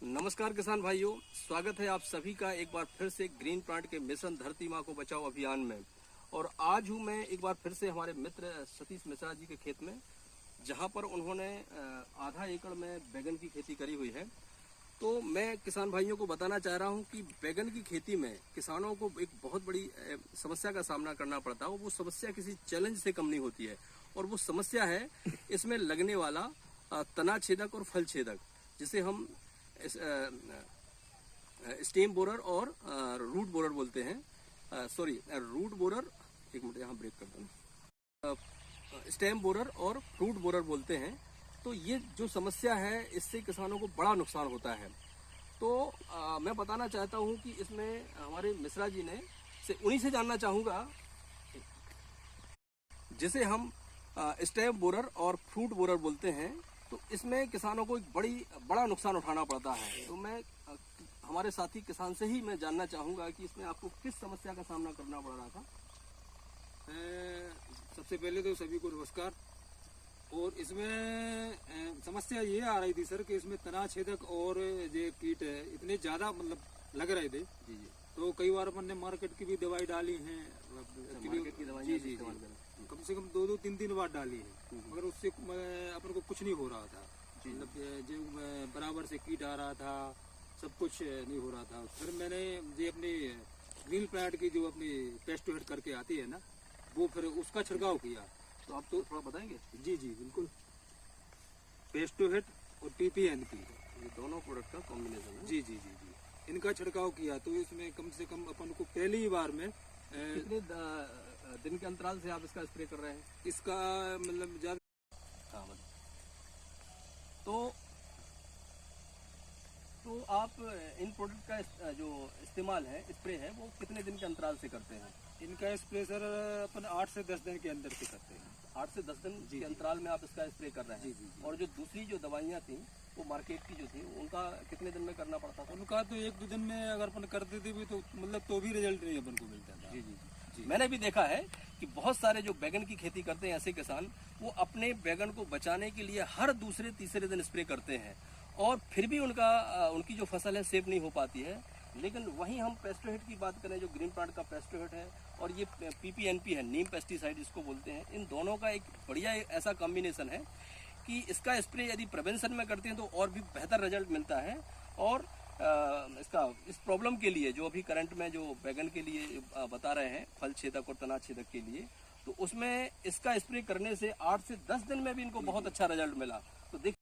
नमस्कार किसान भाइयों, स्वागत है आप सभी का एक बार फिर से ग्रीन प्लांट के मिशन धरती माँ को बचाओ अभियान में। और आज हूँ मैं एक बार फिर से हमारे मित्र सतीश मिश्रा जी के खेत में, जहाँ पर उन्होंने आधा एकड़ में बैगन की खेती करी हुई है। तो मैं किसान भाइयों को बताना चाह रहा हूँ कि बैगन की खेती में किसानों को एक बहुत बड़ी समस्या का सामना करना पड़ता है। वो समस्या किसी चैलेंज से कम नहीं होती है, और वो समस्या है इसमें लगने वाला तना छेदक और फल छेदक, जिसे हम स्टेम बोरर और रूट बोरर बोलते हैं। रूट बोरर, एक मिनट यहाँ ब्रेक कर दूँ, स्टेम बोरर और फ्रूट बोरर बोलते हैं। तो ये जो समस्या है, इससे किसानों को बड़ा नुकसान होता है। तो मैं बताना चाहता हूँ कि इसमें हमारे मिश्रा जी ने उन्हीं से जानना चाहूँगा, जिसे हम स्टेम बोरर और फ्रूट बोरर बोलते हैं। तो इसमें किसानों को एक बड़ा नुकसान उठाना पड़ता है। तो मैं हमारे साथी किसान से ही मैं जानना चाहूँगा कि इसमें आपको किस समस्या का सामना करना पड़ रहा था। सबसे पहले तो सभी को नमस्कार। और इसमें समस्या ये आ रही थी सर कि इसमें तना छेदक और जो कीट है इतने ज़्यादा लग रहे थे। जी। तो कई बार अपन ने मार्केट की भी दवाई डाली है, मार्केट की दवाई जी, कम से कम 2-3 बार डाली है, मगर उससे अपन को कुछ नहीं हो रहा था। जो बराबर से कीट आ रहा था, सब कुछ नहीं हो रहा था। फिर मैंने ये अपनी ग्रीन प्लांट की जो अपनी पेस्ट हिट करके आती है ना, वो फिर उसका छिड़काव किया। तो आप तो थोड़ा बताएंगे? जी बिल्कुल। पेस्ट हिट और TPNP, ये दोनों प्रोडक्ट का कॉम्बिनेशन है। जी, इनका छिड़काव किया। तो इसमें कम से कम अपन को पहली बार में कितने दिन के अंतराल से आप इसका स्प्रे कर रहे हैं? इसका ज्यादा। हाँ, तो आप इन प्रोडक्ट का जो इस्तेमाल है, स्प्रे है, वो कितने दिन के अंतराल से करते हैं? इनका स्प्रे सर अपन 8 से 10 दिन के अंदर से करते हैं। 8 से 10 दिन के अंतराल में आप इसका स्प्रे कर रहे हैं। जी। और जो दूसरी जो दवाइयाँ थी, वो मार्केट की जो थी, उनका कितने दिन में करना पड़ता था? उनका तो 1-2 दिन में अगर अपन करते थे भी तो तो भी रिजल्ट नहीं अपन को मिलता था। जी। मैंने भी देखा है कि बहुत सारे जो बैगन की खेती करते हैं ऐसे किसान, वो अपने बैगन को बचाने के लिए हर दूसरे-तीसरे दिन स्प्रे करते हैं, और फिर भी उनकी जो फसल है सेफ नहीं हो पाती है। लेकिन वहीं हम पेस्टोहिट की बात करें, जो ग्रीन प्लांट का पेस्टोहिट है, और ये PPNP है, नीम पेस्टिसाइड इसको बोलते हैं, इन दोनों का एक बढ़िया ऐसा कॉम्बिनेशन है कि इसका स्प्रे यदि प्रिवेंशन में करते हैं तो और भी बेहतर रिजल्ट मिलता है। और इस प्रॉब्लम के लिए जो अभी करंट में जो बैगन के लिए बता रहे हैं, फल छेदक और तना छेदक के लिए, तो उसमें इसका स्प्रे करने से 8 से 10 दिन में भी इनको बहुत अच्छा रिजल्ट मिला। तो